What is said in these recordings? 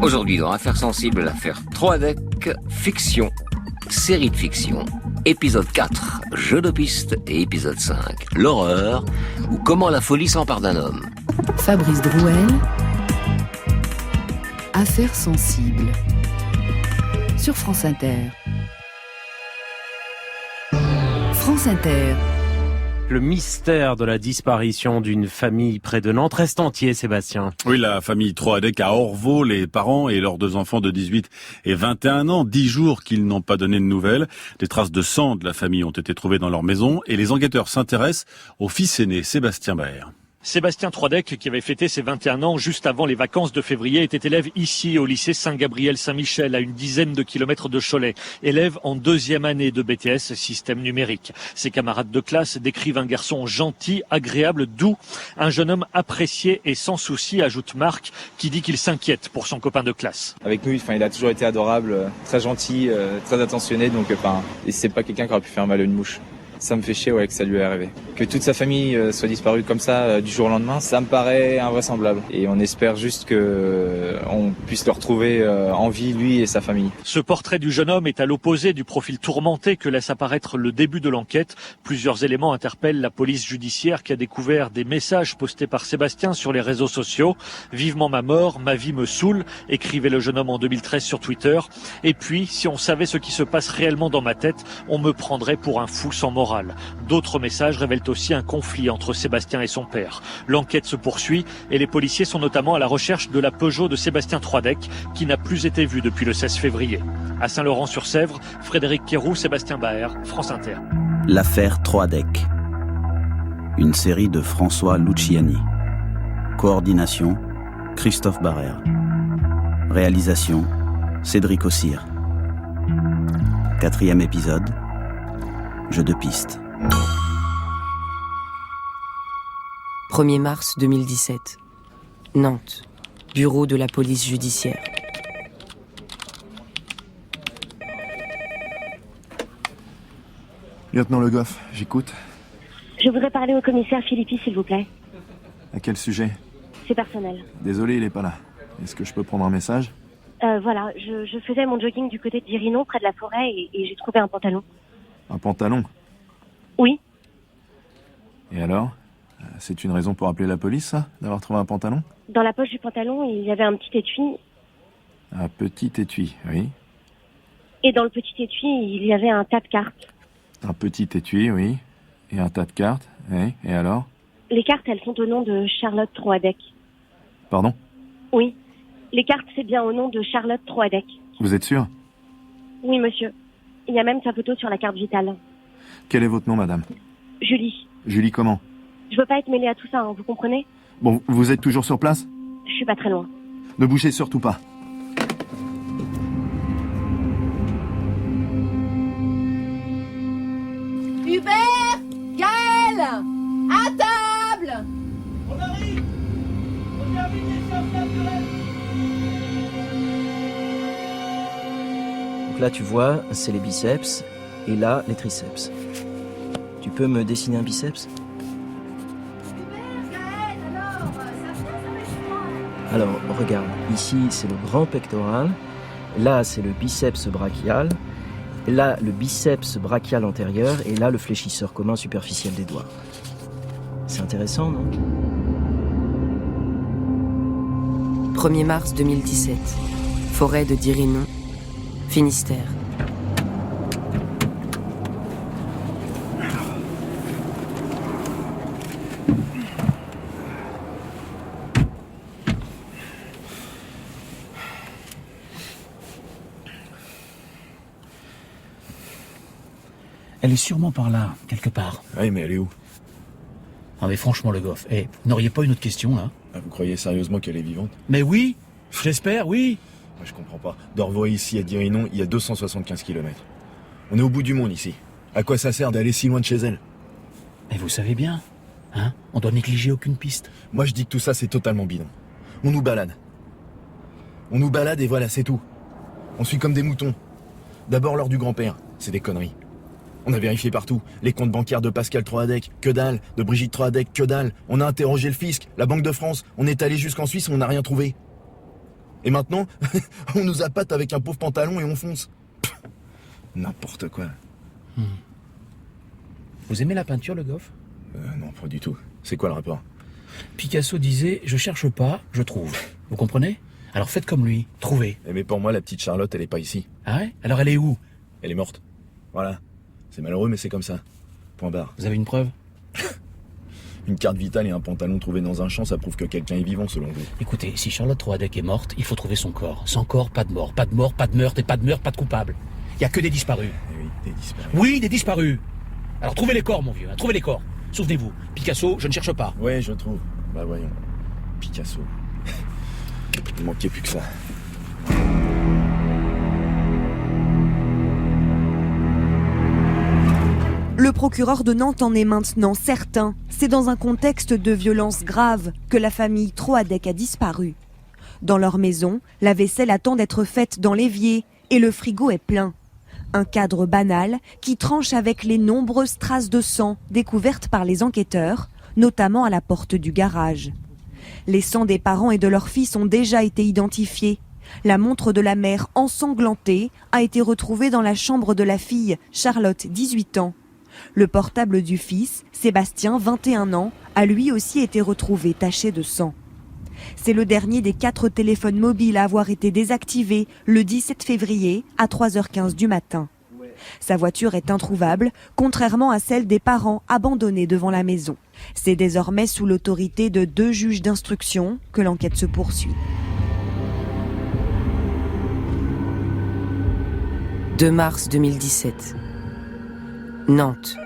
Aujourd'hui, dans Affaires sensibles, l'affaire Troadec, fiction, série de fiction, épisode 4, jeu de piste, et épisode 5, l'horreur, ou comment la folie s'empare d'un homme. Fabrice Drouel, Affaires sensibles, sur France Inter. France Inter. Le mystère de la disparition d'une famille près de Nantes reste entier, Sébastien. Oui, la famille Troadec à Orvault, les parents et leurs 2 enfants de 18 et 21 ans, 10 jours qu'ils n'ont pas donné de nouvelles. Des traces de sang de la famille ont été trouvées dans leur maison et les enquêteurs s'intéressent au fils aîné, Sébastien Baer. Sébastien Troadec, qui avait fêté ses 21 ans juste avant les vacances de février, était élève ici au lycée Saint-Gabriel-Saint-Michel, à une dizaine de kilomètres de Cholet. Élève en 2e année de BTS système numérique. Ses camarades de classe décrivent un garçon gentil, agréable, doux. Un jeune homme apprécié et sans souci, ajoute Marc, qui dit qu'il s'inquiète pour son copain de classe. Avec nous, il a toujours été adorable, très gentil, très attentionné, donc et c'est pas quelqu'un qui aurait pu faire mal à une mouche. Ça me fait chier que ça lui est arrivé. Que toute sa famille soit disparue comme ça du jour au lendemain, ça me paraît invraisemblable. Et on espère juste qu'on puisse le retrouver en vie, lui et sa famille. Ce portrait du jeune homme est à l'opposé du profil tourmenté que laisse apparaître le début de l'enquête. Plusieurs éléments interpellent la police judiciaire qui a découvert des messages postés par Sébastien sur les réseaux sociaux. « Vivement ma mort, ma vie me saoule », écrivait le jeune homme en 2013 sur Twitter. Et puis, si on savait ce qui se passe réellement dans ma tête, on me prendrait pour un fou sans morale. D'autres messages révèlent aussi un conflit entre Sébastien et son père. L'enquête se poursuit et les policiers sont notamment à la recherche de la Peugeot de Sébastien Troadec qui n'a plus été vue depuis le 16 février. À Saint-Laurent-sur-Sèvre, Frédéric Quéroux, Sébastien Baer, France Inter. L'affaire Troadec. Une série de François Luciani. Coordination, Christophe Barrère. Réalisation, Cédric Ossire. 4e épisode. Jeu de piste. 1er mars 2017. Nantes. Bureau de la police judiciaire. Lieutenant Le Goff, j'écoute. Je voudrais parler au commissaire Philippi, s'il vous plaît. À quel sujet? C'est personnel. Désolé, il est pas là. Est-ce que je peux prendre un message? Voilà, je faisais mon jogging du côté de Dirinon, près de la forêt, et j'ai trouvé un pantalon. Un pantalon? Oui. Et alors? C'est une raison pour appeler la police, ça? D'avoir trouvé un pantalon? Dans la poche du pantalon, il y avait un petit étui. Un petit étui, oui. Et dans le petit étui, il y avait un tas de cartes. Un petit étui, oui. Et un tas de cartes, oui. Et alors? Les cartes, elles sont au nom de Charlotte Troadec. Pardon? Oui. Les cartes, c'est bien au nom de Charlotte Troadec. Vous êtes sûr? Oui, monsieur. Il y a même sa photo sur la carte vitale. Quel est votre nom, madame? Julie. Julie comment? Je veux pas être mêlée à tout ça, hein, vous comprenez? Bon, vous êtes toujours sur place? Je suis pas très loin. Ne bougez surtout pas. Hubert! Gaël! À table! On arrive! On termine les sciences naturelles! Donc là, tu vois, c'est les biceps, et là, les triceps. Tu peux me dessiner un biceps? Alors, regarde, ici, c'est le grand pectoral, là, c'est le biceps brachial, là, le biceps brachial antérieur, et là, le fléchisseur commun superficiel des doigts. C'est intéressant, non? 1er mars 2017. Forêt de Dirinon, Finistère. Elle est sûrement par là, quelque part. Oui, mais elle est où? Ah mais franchement, Le Goff, vous n'auriez pas une autre question, là? Vous croyez sérieusement qu'elle est vivante? Mais oui, j'espère, oui. Je comprends pas. D'Orvault ici à Dirinon, il y a 275 km. On est au bout du monde ici. À quoi ça sert d'aller si loin de chez elle? Mais vous savez bien, hein, on doit négliger aucune piste. Moi je dis que tout ça c'est totalement bidon. On nous balade. On nous balade et voilà, c'est tout. On suit comme des moutons. D'abord l'heure du grand-père, c'est des conneries. On a vérifié partout. Les comptes bancaires de Pascal Troadec, que dalle. De Brigitte Troadec, que dalle. On a interrogé le fisc, la Banque de France. On est allé jusqu'en Suisse, on n'a rien trouvé. Et maintenant, on nous appâte avec un pauvre pantalon et on fonce. Pff, n'importe quoi. Vous aimez la peinture, Le Goff? Non, pas du tout. C'est quoi le rapport? Picasso disait « Je cherche pas, je trouve ». Vous comprenez? Alors faites comme lui, trouvez. Mais pour moi, la petite Charlotte, elle est pas ici. Ah ouais? Alors elle est où? Elle est morte. Voilà. C'est malheureux, mais c'est comme ça. Point barre. Vous avez une preuve? Une carte vitale et un pantalon trouvé dans un champ, ça prouve que quelqu'un est vivant, selon vous. Écoutez, si Charlotte Troadec est morte, il faut trouver son corps. Sans corps, pas de mort. Pas de mort, pas de meurtre, et pas de meurtre, pas de coupable. Il y a que des disparus. Eh oui, des disparus. Oui, des disparus. Alors trouvez les corps, mon vieux, hein, trouvez les corps. Souvenez-vous, Picasso, je ne cherche pas. Ouais, je trouve. Bah voyons. Picasso. Il manquait plus que ça. Le procureur de Nantes en est maintenant certain. C'est dans un contexte de violence grave que la famille Troadec a disparu. Dans leur maison, la vaisselle attend d'être faite dans l'évier et le frigo est plein. Un cadre banal qui tranche avec les nombreuses traces de sang découvertes par les enquêteurs, notamment à la porte du garage. Les sangs des parents et de leur fils ont déjà été identifiés. La montre de la mère ensanglantée a été retrouvée dans la chambre de la fille, Charlotte, 18 ans. Le portable du fils, Sébastien, 21 ans, a lui aussi été retrouvé taché de sang. C'est le dernier des 4 téléphones mobiles à avoir été désactivé le 17 février à 3h15 du matin. Sa voiture est introuvable, contrairement à celle des parents abandonnés devant la maison. C'est désormais sous l'autorité de 2 juges d'instruction que l'enquête se poursuit. 2 mars 2017. Nantes.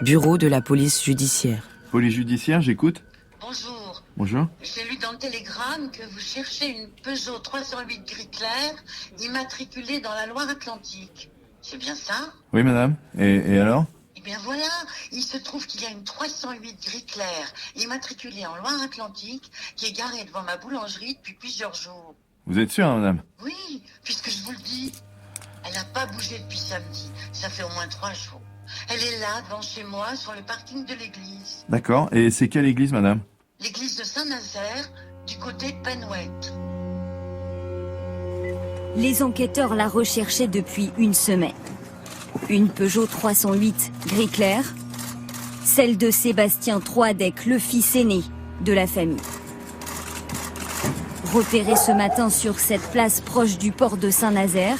Bureau de la police judiciaire. Police judiciaire, j'écoute. Bonjour. Bonjour. J'ai lu dans le télégramme que vous cherchez une Peugeot 308 gris clair immatriculée dans la Loire-Atlantique. C'est bien ça? Oui, madame. Et alors? Eh bien voilà, il se trouve qu'il y a une 308 gris clair immatriculée en Loire-Atlantique qui est garée devant ma boulangerie depuis plusieurs jours. Vous êtes sûre, hein, madame? Oui, puisque je vous le dis. Elle n'a pas bougé depuis samedi. Ça fait au moins 3 jours. Elle est là, devant chez moi, sur le parking de l'église. D'accord. Et c'est quelle église, madame? L'église de Saint-Nazaire, du côté de Penouette. Les enquêteurs la recherchaient depuis une semaine. Une Peugeot 308 gris clair, celle de Sébastien Troadec, le fils aîné de la famille. Repérée ce matin sur cette place proche du port de Saint-Nazaire,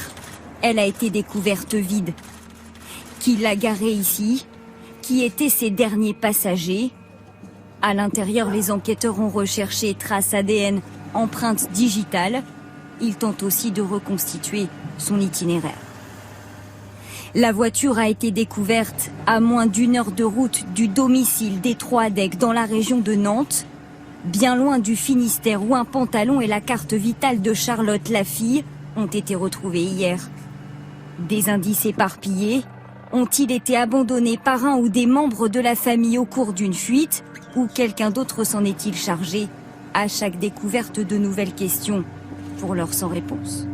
elle a été découverte vide. Qui l'a garée ici? Qui étaient ses derniers passagers? À l'intérieur, les enquêteurs ont recherché traces ADN, empreintes digitales. Ils tentent aussi de reconstituer son itinéraire. La voiture a été découverte à moins d'1 heure de route du domicile des Troadec dans la région de Nantes, bien loin du Finistère où un pantalon et la carte vitale de Charlotte, la fille, ont été retrouvés hier. Des indices éparpillés. Ont-ils été abandonnés par un ou des membres de la famille au cours d'une fuite ou quelqu'un d'autre s'en est-il chargé? À chaque découverte, de nouvelles questions pour l'heure sans réponse.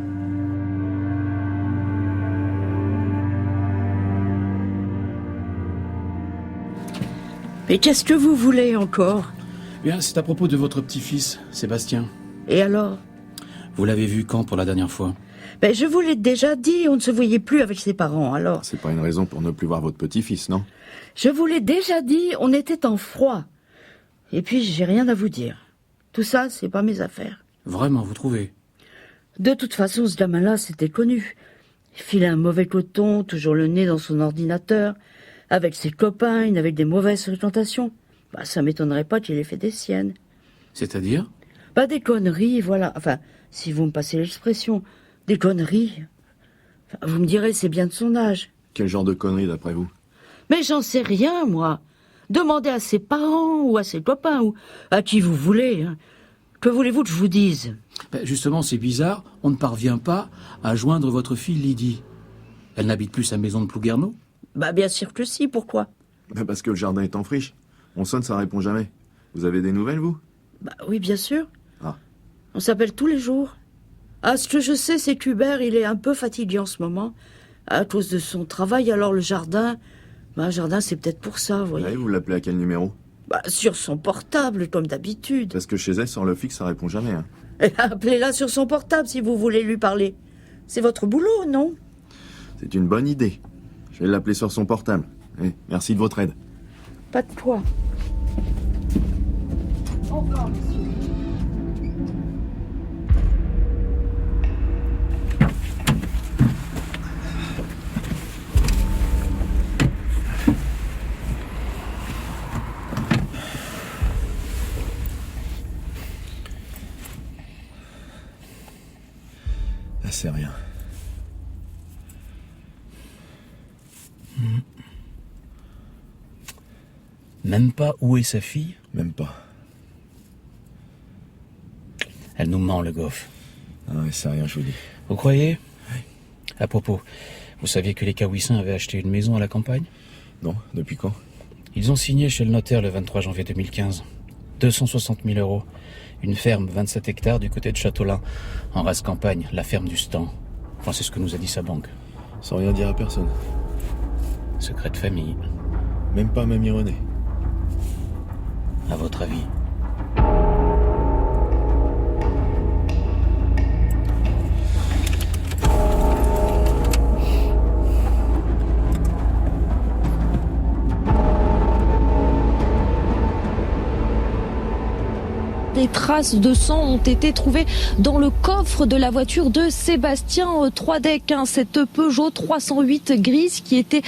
Mais qu'est-ce que vous voulez encore? Bien, c'est à propos de votre petit-fils, Sébastien. Et alors? Vous l'avez vu quand pour la dernière fois? Ben, je vous l'ai déjà dit, on ne se voyait plus avec ses parents, alors. C'est pas une raison pour ne plus voir votre petit-fils, non? Je vous l'ai déjà dit, on était en froid. Et puis, j'ai rien à vous dire. Tout ça, c'est pas mes affaires. Vraiment, vous trouvez? De toute façon, ce gamin-là, c'était connu. Il filait un mauvais coton, toujours le nez dans son ordinateur, avec ses copains, avec des mauvaises fréquentations. Bah, ça m'étonnerait pas qu'il ait fait des siennes. C'est-à-dire? Bah, des conneries, voilà. Enfin, si vous me passez l'expression, des conneries. Enfin, vous me direz, c'est bien de son âge. Quel genre de conneries, d'après vous? Mais j'en sais rien, moi. Demandez à ses parents, ou à ses copains, ou à qui vous voulez. Hein. Que voulez-vous que je vous dise? Ben justement, c'est bizarre, on ne parvient pas à joindre votre fille Lydie. Elle n'habite plus sa maison de Plouguerneau? Bah bien sûr que si, pourquoi? Bah parce que le jardin est en friche. On sonne, ça répond jamais. Vous avez des nouvelles, vous? Bah oui, bien sûr. Ah. On s'appelle tous les jours. Ah, ce que je sais, c'est qu'Hubert, il est un peu fatigué en ce moment, à cause de son travail, alors le jardin... Bah, le jardin, c'est peut-être pour ça, vous voyez. Ouais, vous l'appelez à quel numéro? Bah, sur son portable, comme d'habitude. Parce que chez elle, sur le fixe, ça répond jamais. Hein. Appelez-la sur son portable si vous voulez lui parler. C'est votre boulot, non? C'est une bonne idée. Je vais l'appeler sur son portable. Merci de votre aide. Pas de quoi. Au revoir, monsieur. C'est rien. Même pas où est sa fille? Même pas. Elle nous ment, le goff. Ah ouais, c'est rien, je vous dis. Vous croyez? Oui. À propos, vous saviez que les Cahouissins avaient acheté une maison à la campagne? Non, depuis quand? Ils ont signé chez le notaire le 23 janvier 2015. 260 000 €. Une ferme, 27 hectares du côté de Châteaulin, en race campagne, la ferme du Stan. Enfin, c'est ce que nous a dit sa banque. Sans rien dire à personne. Secret de famille. Même pas Mamie Renée. À votre avis? Des traces de sang ont été trouvées dans le coffre de la voiture de Sébastien Troidec, cette Peugeot 308 grise qui a été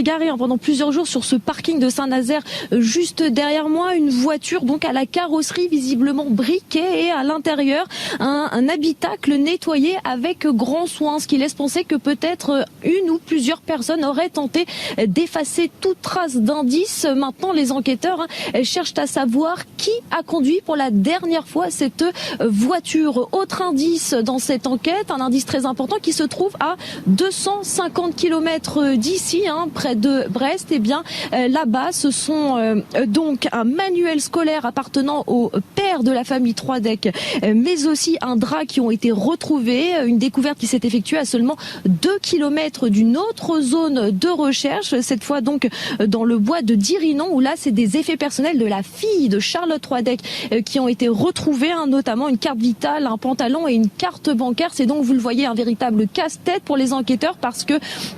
garée pendant plusieurs jours sur ce parking de Saint-Nazaire juste derrière moi. Une voiture donc à la carrosserie visiblement briquée et à l'intérieur un habitacle nettoyé avec grand soin, ce qui laisse penser que peut-être une ou plusieurs personnes auraient tenté d'effacer toute trace d'indice. Maintenant, les enquêteurs cherchent à savoir qui a conduit pour la dernière fois cette voiture. Autre indice dans cette enquête, un indice très important qui se trouve à 250 km d'ici, près de Brest. Et bien là-bas, ce sont donc un manuel scolaire appartenant au père de la famille Troidec, mais aussi un drap qui ont été retrouvés. Une découverte qui s'est effectuée à seulement 2 km d'une autre zone de recherche, cette fois donc dans le bois de Dirinon, où là c'est des effets personnels de la fille de Charlotte Troidec qui ont été retrouvés, notamment une carte vitale, un pantalon et une carte bancaire. C'est donc, vous le voyez, un véritable casse-tête pour les enquêteurs parce que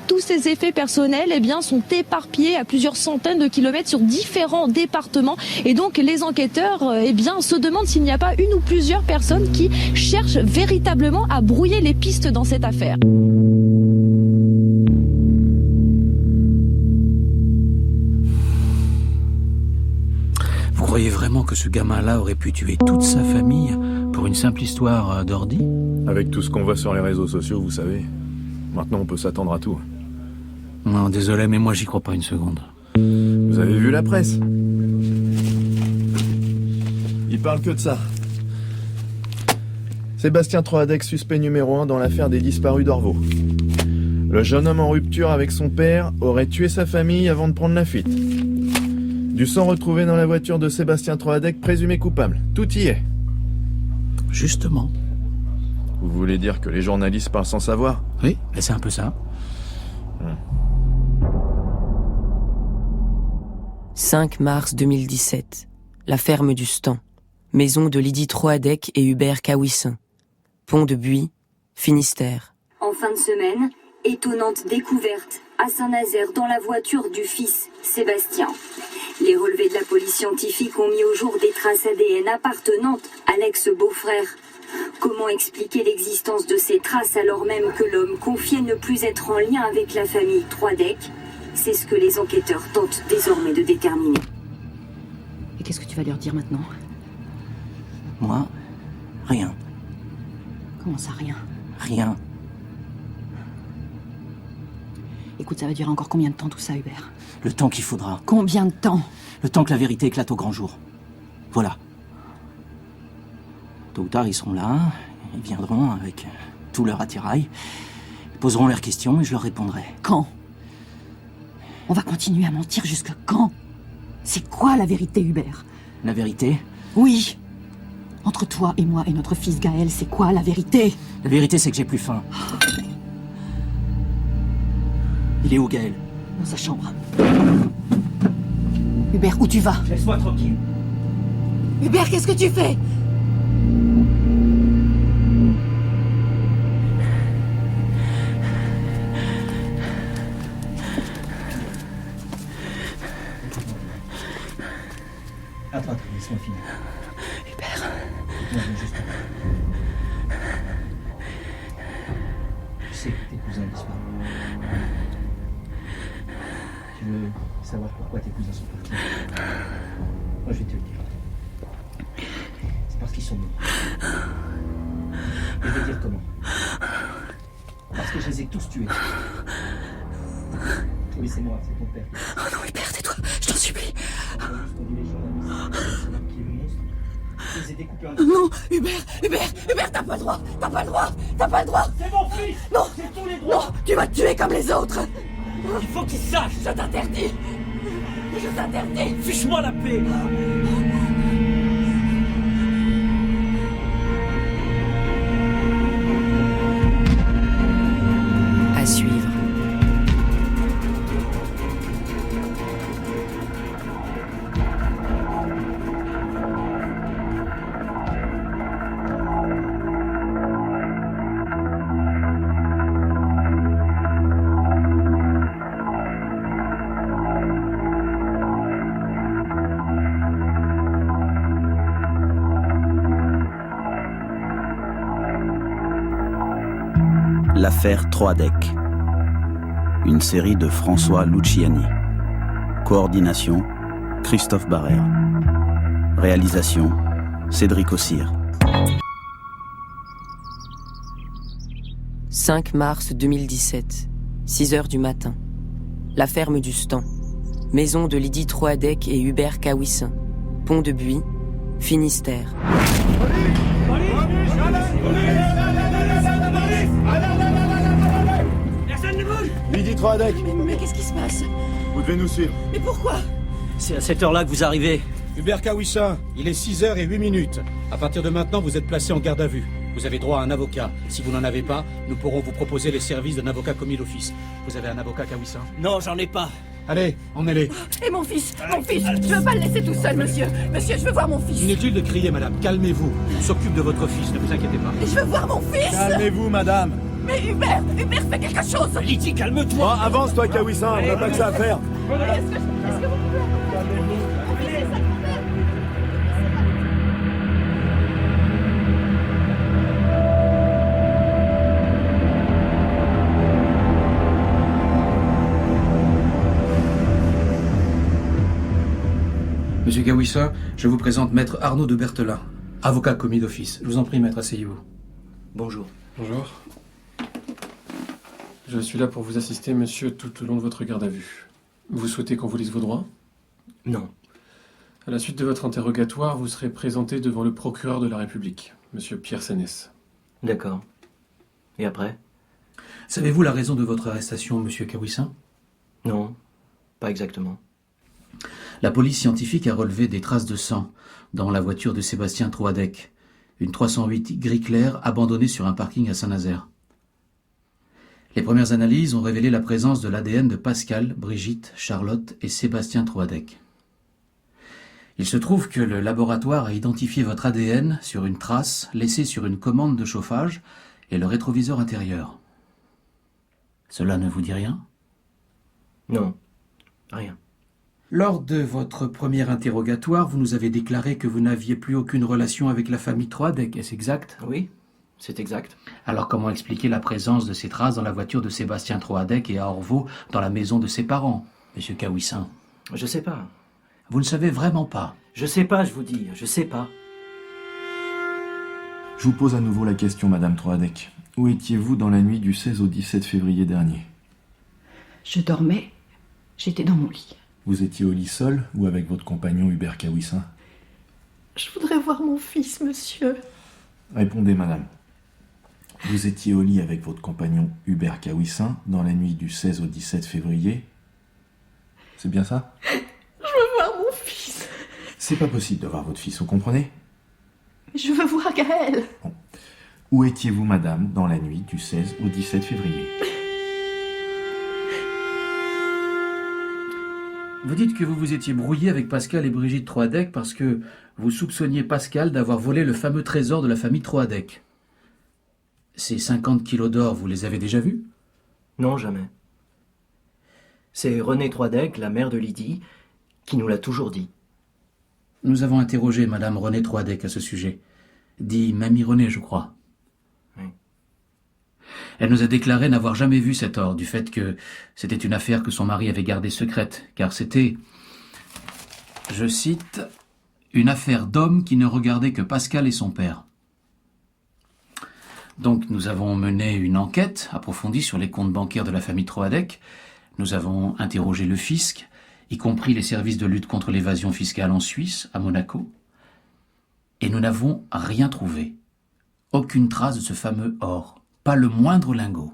tous ces effets personnels sont éparpillés à plusieurs centaines de kilomètres sur différents départements. Et donc les enquêteurs se demandent s'il n'y a pas une ou plusieurs personnes qui cherchent véritablement à brouiller les pistes dans cette affaire. Vous croyez vraiment que ce gamin-là aurait pu tuer toute sa famille pour une simple histoire d'ordi? Avec tout ce qu'on voit sur les réseaux sociaux, vous savez. Maintenant, on peut s'attendre à tout. Non, désolé, mais moi, j'y crois pas une seconde. Vous avez vu la presse? Ils parlent que de ça. Sébastien Troidec, suspect numéro 1 dans l'affaire des disparus d'Orvaux. Le jeune homme en rupture avec son père aurait tué sa famille avant de prendre la fuite. Du sang retrouvé dans la voiture de Sébastien Troidec, présumé coupable. Tout y est. Justement. Vous voulez dire que les journalistes parlent sans savoir? Oui, mais c'est un peu ça. 5 mars 2017. La ferme du Stan. Maison de Lydie Troadec et Hubert Cahouissin. Pont de Buis, Finistère. En fin de semaine, étonnante découverte à Saint-Nazaire dans la voiture du fils Sébastien. Les relevés de la police scientifique ont mis au jour des traces ADN appartenantes à l'ex-beau-frère. Comment expliquer l'existence de ces traces alors même que l'homme confiait ne plus être en lien avec la famille Troidec? C'est ce que les enquêteurs tentent désormais de déterminer. Et qu'est-ce que tu vas leur dire maintenant? Moi, rien. Comment ça, rien? Rien. Écoute, ça va durer encore combien de temps tout ça, Hubert? Le temps qu'il faudra. Combien de temps? Le temps que la vérité éclate au grand jour. Voilà. Tôt ou tard, ils seront là, ils viendront avec tout leur attirail, ils poseront leurs questions et je leur répondrai. Quand? On va continuer à mentir jusqu'à quand? C'est quoi la vérité, Hubert? La vérité? Oui. Entre toi et moi et notre fils Gaël, c'est quoi la vérité? La vérité, c'est que j'ai plus faim. Il est où, Gaël? Dans sa chambre. Hubert, où tu vas? Laisse-moi tranquille. Hubert, qu'est-ce que tu fais? Attends, laisse-moi finir. Hubert. Non, mais juste après. Je sais que tes cousins ont disparu. Tu veux savoir pourquoi tes cousins sont partis? Moi, je vais te le dire. C'est parce qu'ils sont morts. Et je vais te dire comment. Parce que je les ai tous tués. Oui, c'est moi, c'est ton père. Oh non, Hubert, tais-toi, je t'en supplie. Non, Hubert, t'as pas le droit, C'est mon fils. Non, c'est tous les droits. Non, tu vas te tuer comme les autres. Il faut qu'il sache. Je t'interdis. Fiche-moi la paix. À suivre. L'affaire Troadec. Une série de François Luciani. Coordination, Christophe Barrère. Réalisation, Cédric Ossire. 5 mars 2017, 6h du matin. La ferme du Stan. Maison de Lydie Troadec et Hubert Kawissin. Pont de Buis, Finistère. Personne ne bouge. Lydie Troadec, Mais qu'est-ce qui se passe? vous devez nous suivre. Mais pourquoi? C'est à cette heure-là que vous arrivez. Hubert Kawissin, il est 6h08. À partir de maintenant, vous êtes placé en garde à vue. Vous avez droit à un avocat. Si vous n'en avez pas, nous pourrons vous proposer les services d'un avocat commis d'office. Vous avez un avocat, Kawissin? Non, j'en ai pas. Allez, emmenez-les. Et mon fils, je veux pas le laisser tout seul, monsieur. Monsieur, je veux voir mon fils. Inutile de crier, madame. Calmez-vous. On s'occupe de votre fils, ne vous inquiétez pas. Je veux voir mon fils. Calmez-vous, madame. Mais Hubert, fais quelque chose. Lydie, calme-toi. Avance, toi, Kawissin, on n'a pas que ça à faire. Est-ce que vous pouvez... Mon fils est sa grand-mère. Monsieur Kawissin, je vous présente maître Arnaud de Berthelin, avocat commis d'office. Je vous en prie, maître, asseyez-vous. Bonjour. Bonjour. Je suis là pour vous assister, monsieur, tout au long de votre garde à vue. Vous souhaitez qu'on vous lise vos droits? Non. À la suite de votre interrogatoire, vous serez présenté devant le procureur de la République, monsieur Pierre Sénès. D'accord. Et après? Savez-vous la raison de votre arrestation, monsieur Kawissin? Non, pas exactement. La police scientifique a relevé des traces de sang dans la voiture de Sébastien Troadec, une 308 gris clair abandonnée sur un parking à Saint-Nazaire. Les premières analyses ont révélé la présence de l'ADN de Pascal, Brigitte, Charlotte et Sébastien Troadec. Il se trouve que le laboratoire a identifié votre ADN sur une trace laissée sur une commande de chauffage et le rétroviseur intérieur. Cela ne vous dit rien? Non, rien. Lors de votre premier interrogatoire, vous nous avez déclaré que vous n'aviez plus aucune relation avec la famille Troadec, est-ce exact? Oui, c'est exact. Alors comment expliquer la présence de ces traces dans la voiture de Sébastien Troadec et à Orvaux, dans la maison de ses parents, monsieur Kawissin? Je sais pas. Vous ne savez vraiment pas? Je sais pas, je vous dis, je sais pas. Je vous pose à nouveau la question, madame Troadec. Où étiez-vous dans la nuit du 16 au 17 février dernier? Je dormais. J'étais dans mon lit. Vous étiez au lit seul ou avec votre compagnon Hubert Kawissin? Je voudrais voir mon fils, monsieur. Répondez, madame. Vous étiez au lit avec votre compagnon Hubert Kawissin dans la nuit du 16 au 17 février? C'est bien ça? Je veux voir mon fils. C'est pas possible de voir votre fils, vous comprenez? Je veux voir Gaël. Bon. Où étiez-vous, madame, dans la nuit du 16 au 17 février? Vous dites que vous vous étiez brouillé avec Pascal et Brigitte Troadec parce que vous soupçonniez Pascal d'avoir volé le fameux trésor de la famille Troadec. Ces 50 kilos d'or, vous les avez déjà vus? Non, jamais. C'est Renée Troadec, la mère de Lydie, qui nous l'a toujours dit. Nous avons interrogé Madame Renée Troadec à ce sujet. Dit Mamie Renée, je crois. Oui. Elle nous a déclaré n'avoir jamais vu cet or, du fait que c'était une affaire que son mari avait gardée secrète, car c'était, je cite, une affaire d'homme qui ne regardait que Pascal et son père. Donc nous avons mené une enquête approfondie sur les comptes bancaires de la famille Troadec. Nous avons interrogé le fisc, y compris les services de lutte contre l'évasion fiscale en Suisse, à Monaco. Et nous n'avons rien trouvé. Aucune trace de ce fameux or. Pas le moindre lingot.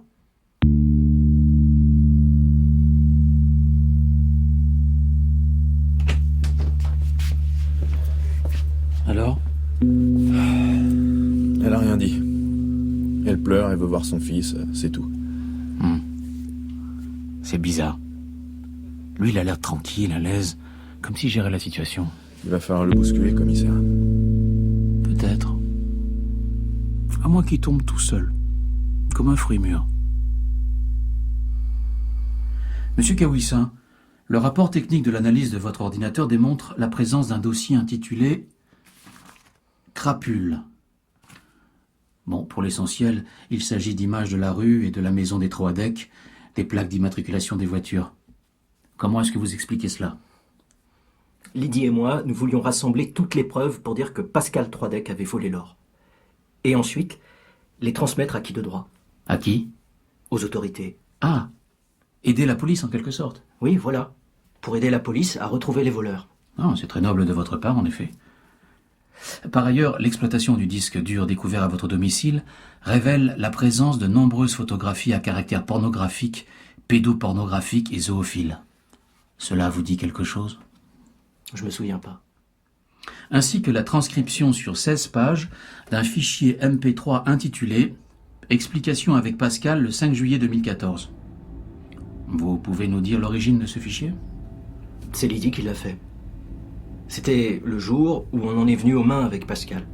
Alors ? Elle a rien dit. Elle pleure, elle veut voir son fils, c'est tout. C'est bizarre. Lui, il a l'air tranquille, à l'aise, comme s'il gérait la situation. Il va falloir le bousculer, commissaire. Peut-être. À moins qu'il tombe tout seul, comme un fruit mûr. Monsieur Kawissin, le rapport technique de l'analyse de votre ordinateur démontre la présence d'un dossier intitulé « Crapule ». Bon, pour l'essentiel, il s'agit d'images de la rue et de la maison des Troadec, des plaques d'immatriculation des voitures. Comment est-ce que vous expliquez cela ? Lydie et moi, nous voulions rassembler toutes les preuves pour dire que Pascal Troadec avait volé l'or. Et ensuite, les transmettre à qui de droit ? À qui ? Aux autorités. Ah, aider la police en quelque sorte. Oui, voilà. Pour aider la police à retrouver les voleurs. Ah, c'est très noble de votre part, en effet. Par ailleurs, l'exploitation du disque dur découvert à votre domicile révèle la présence de nombreuses photographies à caractère pornographique, pédopornographique et zoophile. Cela vous dit quelque chose ? Je me souviens pas. Ainsi que la transcription sur 16 pages d'un fichier MP3 intitulé « Explication avec Pascal le 5 juillet 2014 ». Vous pouvez nous dire l'origine de ce fichier ? C'est Lydie qui l'a fait. C'était le jour où on en est venu aux mains avec Pascal,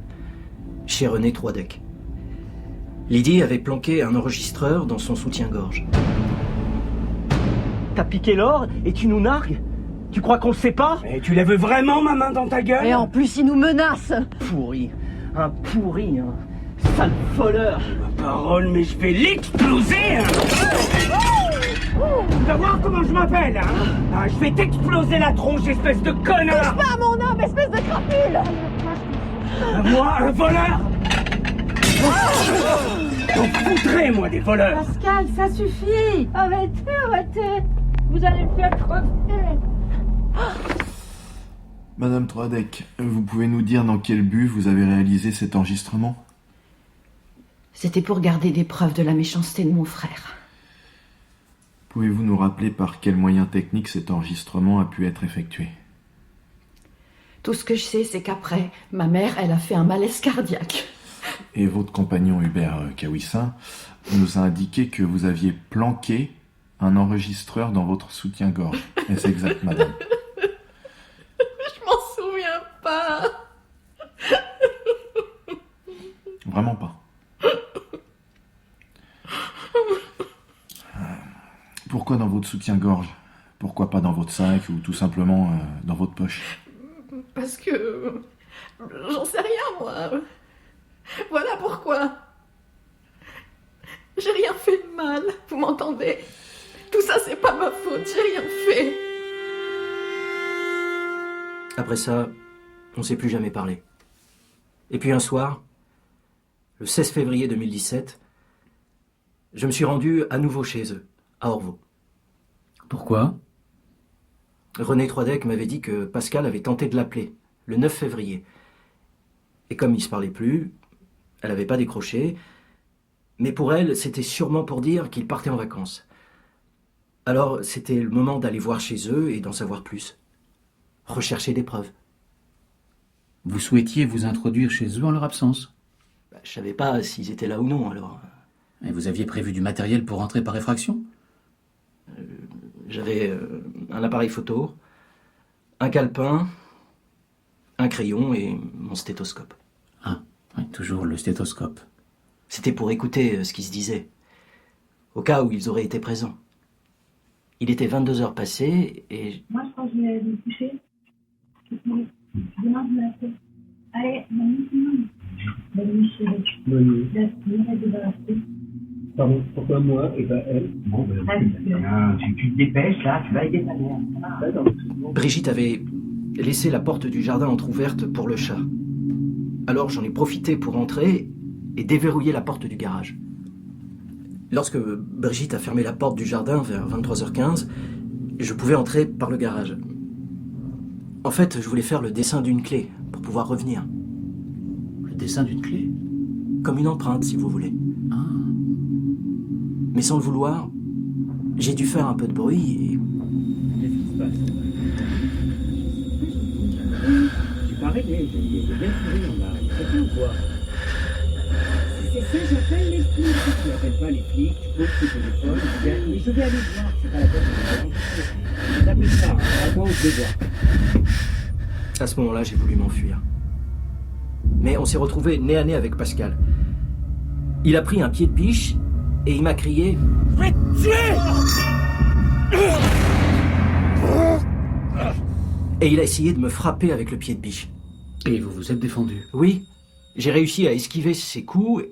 chez Renée Troadec. Lydie avait planqué un enregistreur dans son soutien-gorge. T'as piqué l'or et tu nous nargues ? Tu crois qu'on le sait pas ? Et tu lèves vraiment ma main dans ta gueule ? Et en plus, il nous menace. Pourri, un sale voleur. Ma parole, mais je vais l'exploser, hein. Tu vas voir comment je m'appelle, hein. Ah, je vais t'exploser la tronche, espèce de connard. Touche pas à mon homme, espèce de crapule. Moi, un voleur. J'en foutrais, moi, des voleurs. Pascal, ça suffit. Arrêtez. Vous allez me faire crever. Madame Troadec, vous pouvez nous dire dans quel but vous avez réalisé cet enregistrement ? C'était pour garder des preuves de la méchanceté de mon frère. Pouvez-vous nous rappeler par quels moyens techniques cet enregistrement a pu être effectué ? Tout ce que je sais, c'est qu'après, ma mère, elle a fait un malaise cardiaque. Et votre compagnon Hubert Kawissin nous a indiqué que vous aviez planqué un enregistreur dans votre soutien-gorge. Est-ce exact, madame ? Je m'en souviens pas. Vraiment pas. Pourquoi dans votre soutien-gorge ? Pourquoi pas dans votre sac ou tout simplement dans votre poche ? Parce que... j'en sais rien, moi. Voilà pourquoi. J'ai rien fait de mal, vous m'entendez ? Tout ça, c'est pas ma faute, j'ai rien fait. Après ça, on s'est plus jamais parlé. Et puis un soir, le 16 février 2017, je me suis rendu à nouveau chez eux, à Orvaux. Pourquoi ? Renée Troadec m'avait dit que Pascal avait tenté de l'appeler, le 9 février. Et comme il se parlait plus, elle n'avait pas décroché, mais pour elle, c'était sûrement pour dire qu'il partait en vacances. Alors, c'était le moment d'aller voir chez eux et d'en savoir plus. Rechercher des preuves. Vous souhaitiez vous introduire chez eux en leur absence ? Je savais pas s'ils étaient là ou non, alors... Et vous aviez prévu du matériel pour entrer par effraction ? J'avais un appareil photo, un calepin, un crayon et mon stéthoscope. Ah, oui, toujours le stéthoscope. C'était pour écouter ce qui se disait, au cas où ils auraient été présents. Il était 22h passées et... Moi, je pense que je vais me coucher. Allez, bonne nuit, chérie. Bonne nuit. Pardon, pourquoi moi et pas elle? Bon, tu te dépêches, là, tu vas aider ta mère. Brigitte avait laissé la porte du jardin entrouverte pour le chat. Alors j'en ai profité pour entrer et déverrouiller la porte du garage. Lorsque Brigitte a fermé la porte du jardin vers 23h15, je pouvais entrer par le garage. En fait, je voulais faire le dessin d'une clé pour pouvoir revenir. Le dessin d'une clé? Comme une empreinte, si vous voulez. Ah. Mais sans le vouloir, j'ai dû faire un peu de bruit et... Qu'est-ce qui se passe? Tu parais bien, j'ai bien trouvé, on a arrêté ou quoi? C'est ça, j'appelle les flics. Tu n'appelles pas les flics, tu poses tes téléphones, tu viens, mais je vais aller voir, c'est pas la peine de me t'appelles ça, attends, je vais voir. À ce moment-là, j'ai voulu m'enfuir. Mais on s'est retrouvés nez à nez avec Pascal. Il a pris un pied de biche et il m'a crié « Je vais te tuer !» Et il a essayé de me frapper avec le pied de biche. Et vous vous êtes défendu? Oui, j'ai réussi à esquiver ses coups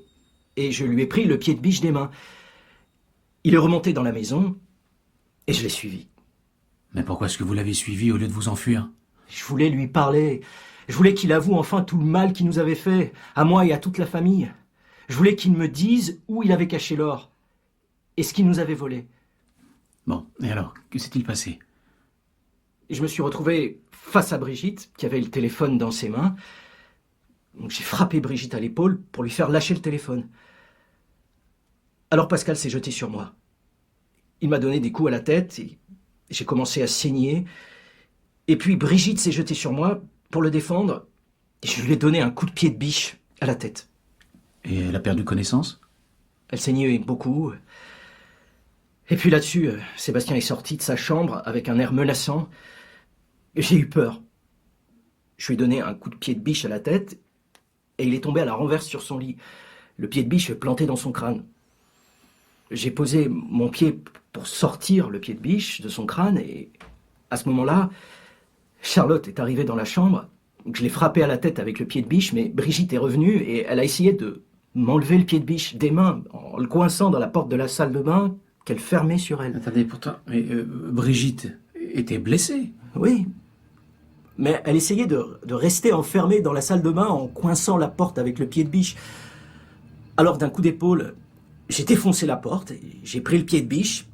et je lui ai pris le pied de biche des mains. Il est remonté dans la maison et je l'ai suivi. Mais pourquoi est-ce que vous l'avez suivi au lieu de vous enfuir? Je voulais lui parler. Je voulais qu'il avoue enfin tout le mal qu'il nous avait fait, à moi et à toute la famille. Je voulais qu'il me dise où il avait caché l'or et ce qu'il nous avait volé. Bon, et alors, que s'est-il passé? Je me suis retrouvé face à Brigitte, qui avait le téléphone dans ses mains. Donc j'ai frappé Brigitte à l'épaule pour lui faire lâcher le téléphone. Alors Pascal s'est jeté sur moi. Il m'a donné des coups à la tête et j'ai commencé à saigner. Et puis Brigitte s'est jetée sur moi pour le défendre. Et je lui ai donné un coup de pied de biche à la tête. Et elle a perdu connaissance? Elle saignait beaucoup. Et puis là-dessus, Sébastien est sorti de sa chambre avec un air menaçant. J'ai eu peur. Je lui ai donné un coup de pied de biche à la tête et il est tombé à la renverse sur son lit, le pied de biche planté dans son crâne. J'ai posé mon pied pour sortir le pied de biche de son crâne et à ce moment-là, Charlotte est arrivée dans la chambre. Je l'ai frappée à la tête avec le pied de biche, mais Brigitte est revenue et elle a essayé de m'enlever le pied de biche des mains en le coinçant dans la porte de la salle de bain qu'elle fermait sur elle. Attendez, pourtant, mais Brigitte était blessée. Oui, mais elle essayait de rester enfermée dans la salle de bain en coinçant la porte avec le pied de biche. Alors d'un coup d'épaule, j'ai défoncé la porte, j'ai pris le pied de biche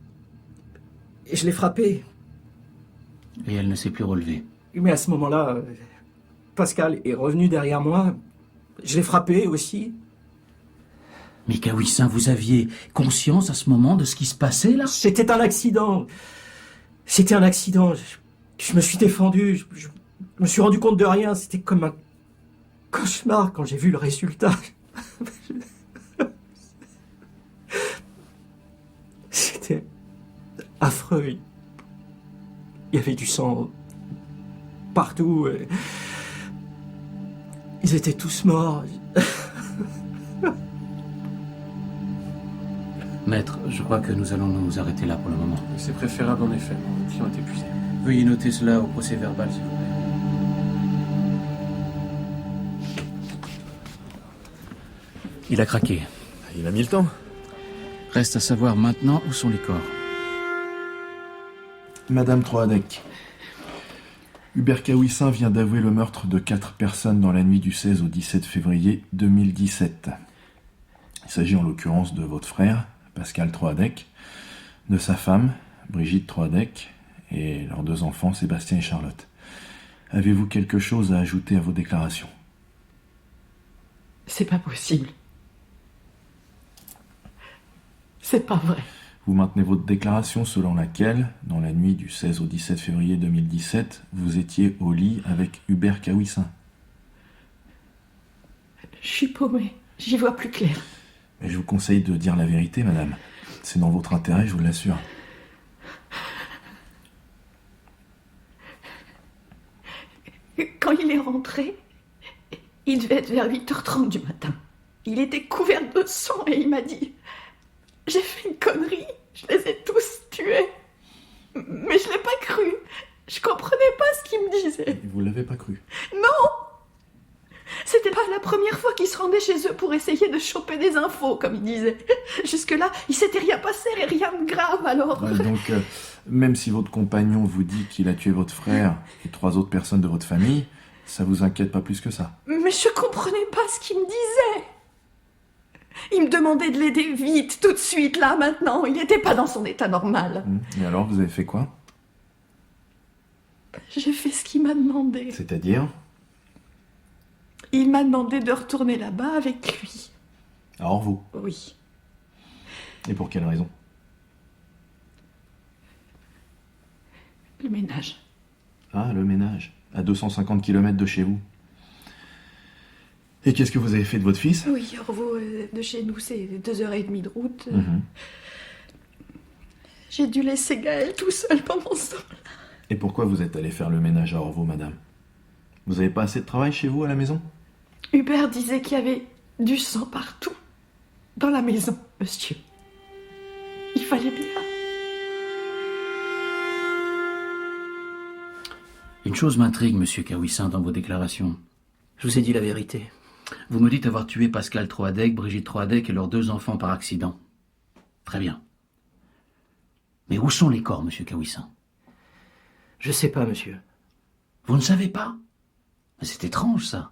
et je l'ai frappée. Et elle ne s'est plus relevée. Mais à ce moment-là, Pascal est revenu derrière moi. Je l'ai frappé aussi. Mais Kawissin, vous aviez conscience à ce moment de ce qui se passait là? C'était un accident. C'était un accident. Je me suis défendu. Je me suis rendu compte de rien. C'était comme un cauchemar quand j'ai vu le résultat. C'était affreux. Il y avait du sang partout. Ils étaient tous morts. Maître, je crois que nous allons nous arrêter là pour le moment. C'est préférable en effet, mon client est épuisé. Veuillez noter cela au procès-verbal, s'il vous plaît. Il a craqué. Il a mis le temps. Reste à savoir maintenant où sont les corps. Madame Troadec, Hubert Kawissin vient d'avouer le meurtre de 4 personnes dans la nuit du 16 au 17 février 2017. Il s'agit en l'occurrence de votre frère, Pascal Troadec, de sa femme, Brigitte Troadec, et leurs 2 enfants, Sébastien et Charlotte. Avez-vous quelque chose à ajouter à vos déclarations? C'est pas possible. C'est pas vrai. Vous maintenez votre déclaration selon laquelle, dans la nuit du 16 au 17 février 2017, vous étiez au lit avec Hubert Kawissin. Je suis paumée. J'y vois plus clair. Mais je vous conseille de dire la vérité, madame. C'est dans votre intérêt, je vous l'assure. Quand il est rentré, il devait être vers 8h30 du matin. Il était couvert de sang et il m'a dit « J'ai fait une connerie, je les ai tous tués. » Mais je l'ai pas cru. Je comprenais pas ce qu'il me disait. Vous l'avez pas cru? Non, première fois qu'il se rendait chez eux pour essayer de choper des infos, comme il disait. Jusque-là, il s'était rien passé, rien de grave, alors... Ouais, donc, même si votre compagnon vous dit qu'il a tué votre frère et 3 autres personnes de votre famille, ça vous inquiète pas plus que ça? Mais je comprenais pas ce qu'il me disait. Il me demandait de l'aider vite, tout de suite, là, maintenant. Il n'était pas dans son état normal. Et alors, vous avez fait quoi? J'ai fait ce qu'il m'a demandé. C'est-à-dire? Il m'a demandé de retourner là-bas avec lui. À Orvaux? Oui. Et pour quelle raison? Le ménage. Ah, le ménage. À 250 km de chez vous. Et qu'est-ce que vous avez fait de votre fils? Oui, Orvaux, de chez nous, c'est 2h30 de route. J'ai dû laisser Gaël tout seul pendant ce temps-là. Et pourquoi vous êtes allé faire le ménage à Orvaux, madame? Vous avez pas assez de travail chez vous à la maison? Hubert disait qu'il y avait du sang partout. Dans la maison, monsieur. Il fallait bien. Une chose m'intrigue, monsieur Kawissin, dans vos déclarations. Je vous ai dit la vérité. Vous me dites avoir tué Pascal Troadec, Brigitte Troadec et leurs 2 enfants par accident. Très bien. Mais où sont les corps, monsieur Kawissin? Je sais pas, monsieur. Vous ne savez pas? Mais c'est étrange, ça.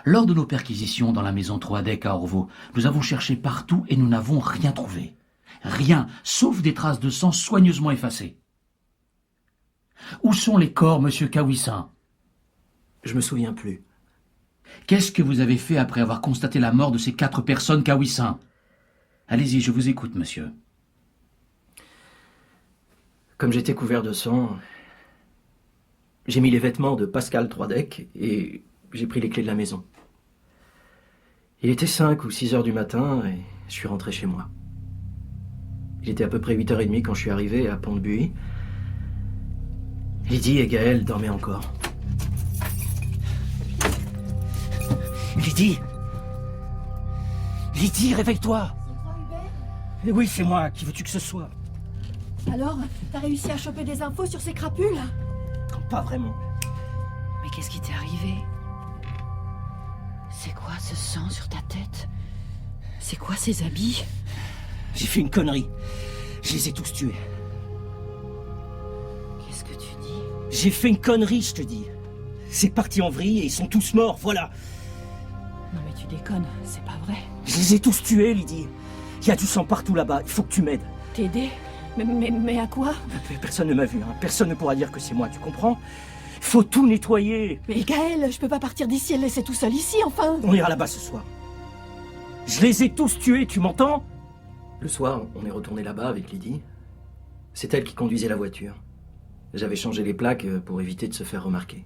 Lors de nos perquisitions dans la maison Troadec à Orvaux, nous avons cherché partout et nous n'avons rien trouvé. Rien, sauf des traces de sang soigneusement effacées. Où sont les corps, monsieur Kawissin? Je me souviens plus. Qu'est-ce que vous avez fait après avoir constaté la mort de ces 4 personnes, Kawissin? Allez-y, je vous écoute, monsieur. Comme j'étais couvert de sang, j'ai mis les vêtements de Pascal Troadec et j'ai pris les clés de la maison. Il était 5 ou 6 heures du matin et je suis rentré chez moi. Il était à peu près 8h30 quand je suis arrivé à Pont-de-Buis. Lydie et Gaël dormaient encore. Lydie! Lydie, réveille-toi! Oui, c'est moi. Qui veux-tu que ce soit? Alors, t'as réussi à choper des infos sur ces crapules? Pas vraiment. Mais qu'est-ce qui t'est arrivé? C'est quoi ce sang sur ta tête? C'est quoi ces habits? J'ai fait une connerie. Je les ai tous tués. Qu'est-ce que tu dis? J'ai fait une connerie, je te dis. C'est parti en vrille et ils sont tous morts, voilà. Non mais tu déconnes, c'est pas vrai. Je les ai tous tués, Lydie. Il y a du sang partout là-bas, il faut que tu m'aides. T'aider? Mais à quoi? Personne ne m'a vu, hein. Personne ne pourra dire que c'est moi, tu comprends? Il faut tout nettoyer. Mais Gaël, je peux pas partir d'ici et le laisser tout seul ici, enfin. On ira là-bas ce soir. Je les ai tous tués, tu m'entends? Le soir, on est retourné là-bas avec Lydie. C'est elle qui conduisait la voiture. J'avais changé les plaques pour éviter de se faire remarquer.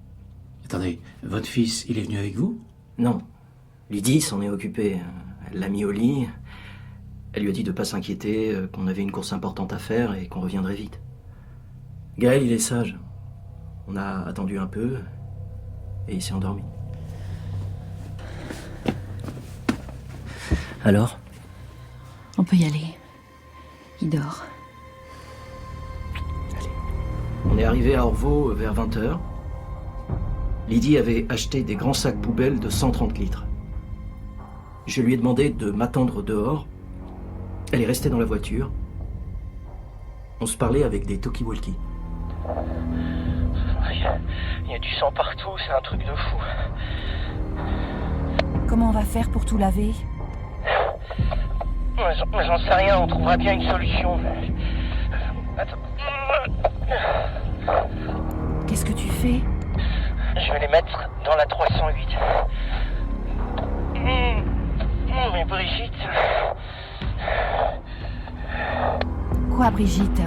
Attendez, votre fils, il est venu avec vous? Non. Lydie s'en est occupée. Elle l'a mis au lit. Elle lui a dit de pas s'inquiéter, qu'on avait une course importante à faire et qu'on reviendrait vite. Gaël, il est sage. On a attendu un peu et il s'est endormi. Alors? On peut y aller. Il dort. On est arrivé à Orvaux vers 20h. Lydie avait acheté des grands sacs poubelles de 130 litres. Je lui ai demandé de m'attendre dehors. Elle est restée dans la voiture. On se parlait avec des talkie-walkie. Il y a du sang partout, c'est un truc de fou. Comment on va faire pour tout laver? J'en sais rien, on trouvera bien une solution. Attends. Qu'est-ce que tu fais? Je vais les mettre dans la 308. Mais Brigitte... Quoi, Brigitte?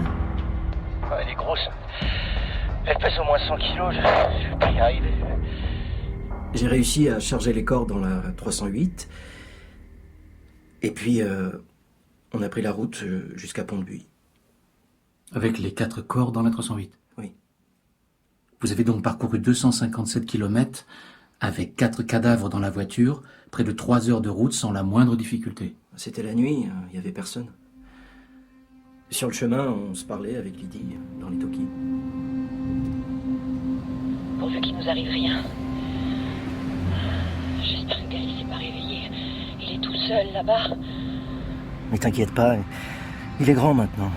Elle est grosse. Elle pèse au moins 100 kilos, je vais pas y arriver. J'ai réussi à charger les corps dans la 308. Et puis, on a pris la route jusqu'à Pont-de-Buis. Avec les 4 corps dans la 308? Oui. Vous avez donc parcouru 257 km avec 4 cadavres dans la voiture, près de 3 heures de route sans la moindre difficulté. C'était la nuit, il n'y avait personne. Sur le chemin, on se parlait avec Lydie dans les talkies. Pourvu qu'il nous arrive rien. J'espère que Gaël s'est pas réveillé. Il est tout seul là-bas. Mais t'inquiète pas, il est grand maintenant.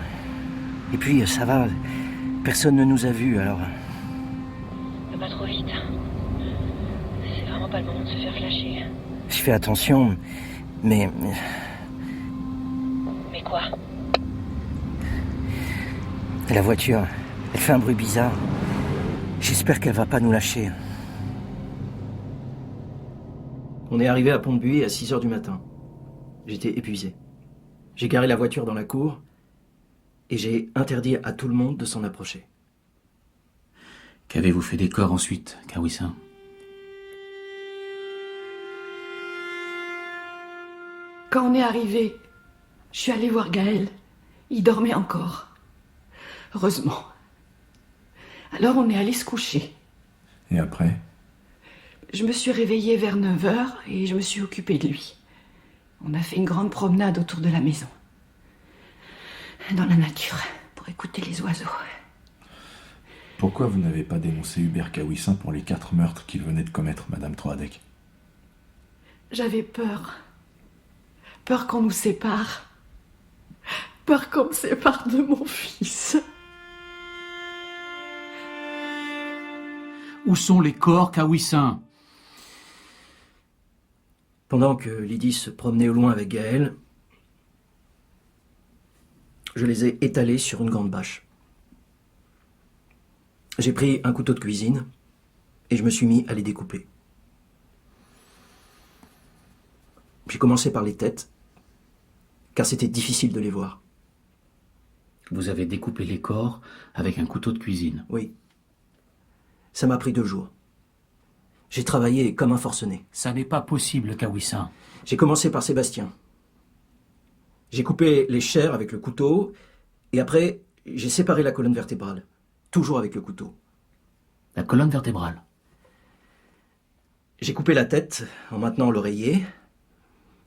Et puis, ça va, personne ne nous a vus, alors... Pas trop vite. C'est vraiment pas le moment de se faire flasher. Je fais attention, mais... Mais quoi? La voiture, elle fait un bruit bizarre. J'espère qu'elle va pas nous lâcher. On est arrivé à Pont-de-Buis à 6h du matin. J'étais épuisé. J'ai garé la voiture dans la cour et j'ai interdit à tout le monde de s'en approcher. Qu'avez-vous fait des corps ensuite, Kawissin? Quand on est arrivé, je suis allée voir Gaël. Il dormait encore. Heureusement. Alors on est allé se coucher. Et après? Je me suis réveillée vers 9h et je me suis occupée de lui. On a fait une grande promenade autour de la maison. Dans la nature, pour écouter les oiseaux. Pourquoi vous n'avez pas dénoncé Hubert Kawissin pour les 4 meurtres qu'il venait de commettre, Madame Troadec? J'avais peur. Peur qu'on nous sépare. Peur qu'on me sépare de mon fils. Où sont les corps, Kawissin? Pendant que Lydie se promenait au loin avec Gaël, je les ai étalés sur une grande bâche. J'ai pris un couteau de cuisine et je me suis mis à les découper. J'ai commencé par les têtes, car c'était difficile de les voir. Vous avez découpé les corps avec un couteau de cuisine? Oui. Ça m'a pris 2 jours. J'ai travaillé comme un forcené. Ça n'est pas possible, Kawissin. J'ai commencé par Sébastien. J'ai coupé les chairs avec le couteau, et après, j'ai séparé la colonne vertébrale. Toujours avec le couteau. La colonne vertébrale? J'ai coupé la tête en maintenant l'oreiller,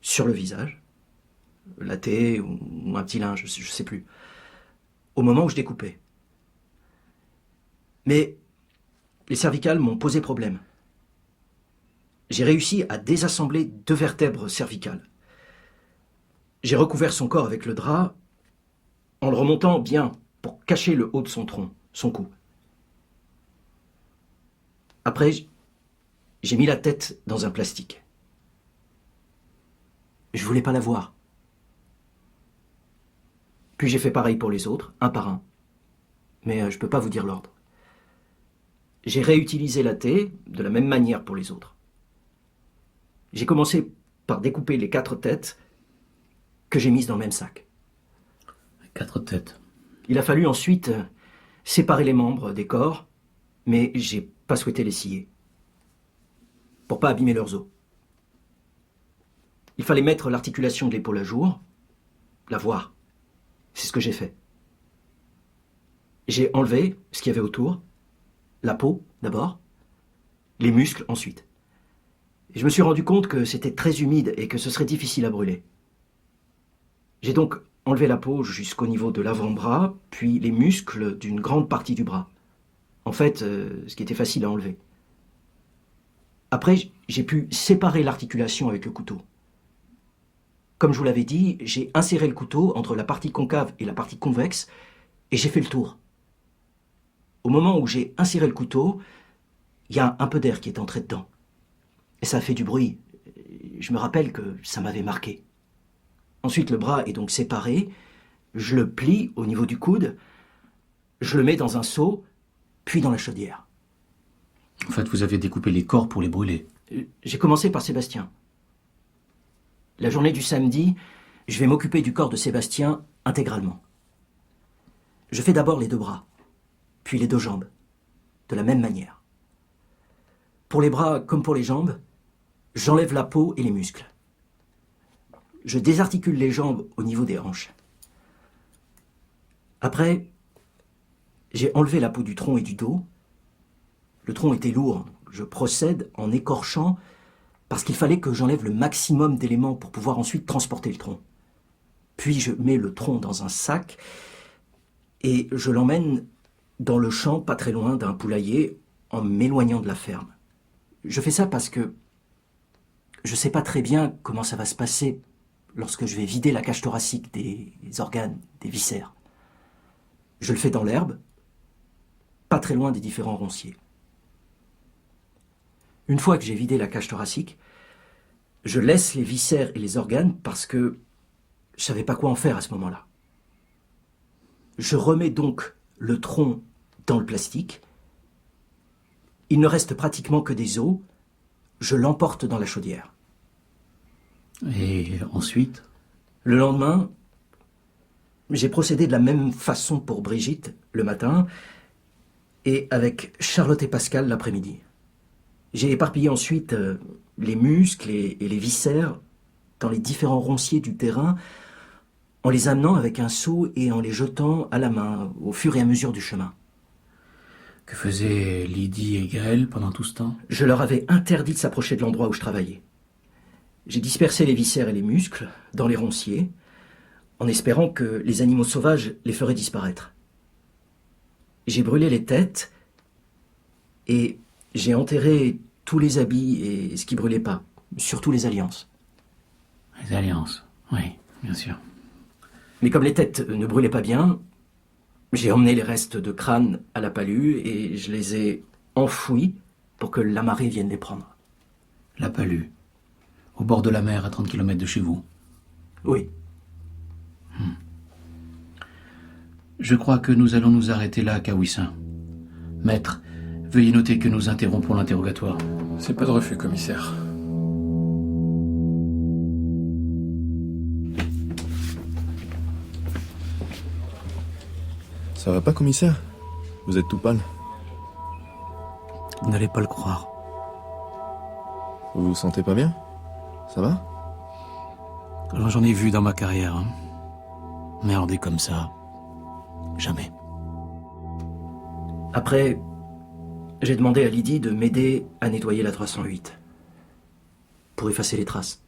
sur le visage, la thé ou un petit linge, je sais plus, au moment où je découpais. Mais les cervicales m'ont posé problème. J'ai réussi à désassembler 2 vertèbres cervicales. J'ai recouvert son corps avec le drap en le remontant bien pour cacher le haut de son tronc, son cou. Après, j'ai mis la tête dans un plastique. Je voulais pas la voir. Puis j'ai fait pareil pour les autres, un par un. Mais je peux pas vous dire l'ordre. J'ai réutilisé la thé de la même manière pour les autres. J'ai commencé par découper les 4 têtes que j'ai mises dans le même sac. 4 têtes. Il a fallu ensuite séparer les membres des corps, mais j'ai pas souhaité les scier. Pour pas abîmer leurs os. Il fallait mettre l'articulation de l'épaule à jour, la voir. C'est ce que j'ai fait. J'ai enlevé ce qu'il y avait autour, la peau d'abord, les muscles ensuite. Et je me suis rendu compte que c'était très humide et que ce serait difficile à brûler. J'ai donc enlevé la peau jusqu'au niveau de l'avant-bras, puis les muscles d'une grande partie du bras. En fait, ce qui était facile à enlever. Après, j'ai pu séparer l'articulation avec le couteau. Comme je vous l'avais dit, j'ai inséré le couteau entre la partie concave et la partie convexe, et j'ai fait le tour. Au moment où j'ai inséré le couteau, il y a un peu d'air qui est entré dedans. Et ça a fait du bruit. Je me rappelle que ça m'avait marqué. Ensuite, le bras est donc séparé. Je le plie au niveau du coude. Je le mets dans un seau, puis dans la chaudière. En fait, vous avez découpé les corps pour les brûler. J'ai commencé par Sébastien. La journée du samedi, je vais m'occuper du corps de Sébastien intégralement. Je fais d'abord les 2 bras, puis les 2 jambes, de la même manière. Pour les bras comme pour les jambes, j'enlève la peau et les muscles. Je désarticule les jambes au niveau des hanches. Après, j'ai enlevé la peau du tronc et du dos. Le tronc était lourd. Je procède en écorchant parce qu'il fallait que j'enlève le maximum d'éléments pour pouvoir ensuite transporter le tronc. Puis je mets le tronc dans un sac et je l'emmène dans le champ pas très loin d'un poulailler en m'éloignant de la ferme. Je fais ça parce que je sais pas très bien comment ça va se passer lorsque je vais vider la cage thoracique des organes, des viscères. Je le fais dans l'herbe, pas très loin des différents ronciers. Une fois que j'ai vidé la cage thoracique, je laisse les viscères et les organes parce que je savais pas quoi en faire à ce moment-là. Je remets donc le tronc dans le plastique. Il ne reste pratiquement que des os. Je l'emporte dans la chaudière. Et ensuite? Le lendemain, j'ai procédé de la même façon pour Brigitte le matin et avec Charlotte et Pascal l'après-midi. J'ai éparpillé ensuite les muscles et les viscères dans les différents ronciers du terrain en les amenant avec un seau et en les jetant à la main au fur et à mesure du chemin. Que faisaient Lydie et Gaël pendant tout ce temps? Je leur avais interdit de s'approcher de l'endroit où je travaillais. J'ai dispersé les viscères et les muscles dans les ronciers en espérant que les animaux sauvages les feraient disparaître. J'ai brûlé les têtes et j'ai enterré tous les habits et ce qui brûlait pas, surtout les alliances. Les alliances, oui, bien sûr. Mais comme les têtes ne brûlaient pas bien, j'ai emmené les restes de crâne à la palue et je les ai enfouis pour que la marée vienne les prendre. La palue, au bord de la mer à 30 km de chez vous? Oui. Je crois que nous allons nous arrêter là, Kawissin. Maître, veuillez noter que nous interrompons l'interrogatoire. C'est pas de refus, commissaire. Ça va pas, commissaire? Vous êtes tout pâle. Vous n'allez pas le croire. Vous vous sentez pas bien? Ça va? J'en ai vu dans ma carrière. Hein. Merder comme ça, jamais. Après, j'ai demandé à Lydie de m'aider à nettoyer la 308 pour effacer les traces.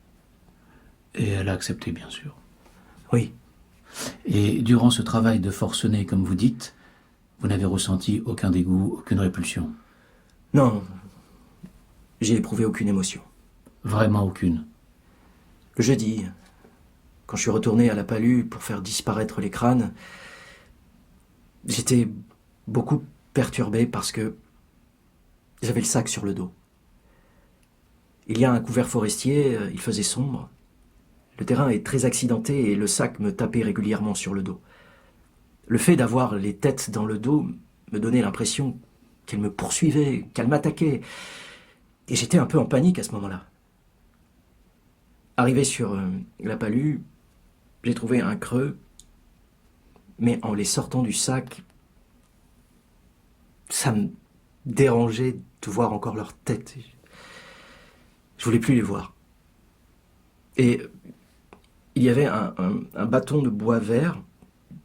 Et elle a accepté, bien sûr. Oui. Et durant ce travail de forcené, comme vous dites, vous n'avez ressenti aucun dégoût, aucune répulsion? Non, j'ai éprouvé aucune émotion. Vraiment aucune? Le jeudi, quand je suis retourné à la palue pour faire disparaître les crânes, j'étais beaucoup perturbé parce que j'avais le sac sur le dos. Il y a un couvert forestier, il faisait sombre. Le terrain est très accidenté et le sac me tapait régulièrement sur le dos. Le fait d'avoir les têtes dans le dos me donnait l'impression qu'elles me poursuivaient, qu'elles m'attaquaient. Et j'étais un peu en panique à ce moment-là. Arrivé sur la palue, j'ai trouvé un creux, mais en les sortant du sac, ça me dérangeait de voir encore leurs têtes. Je voulais plus les voir. Et il y avait un bâton de bois vert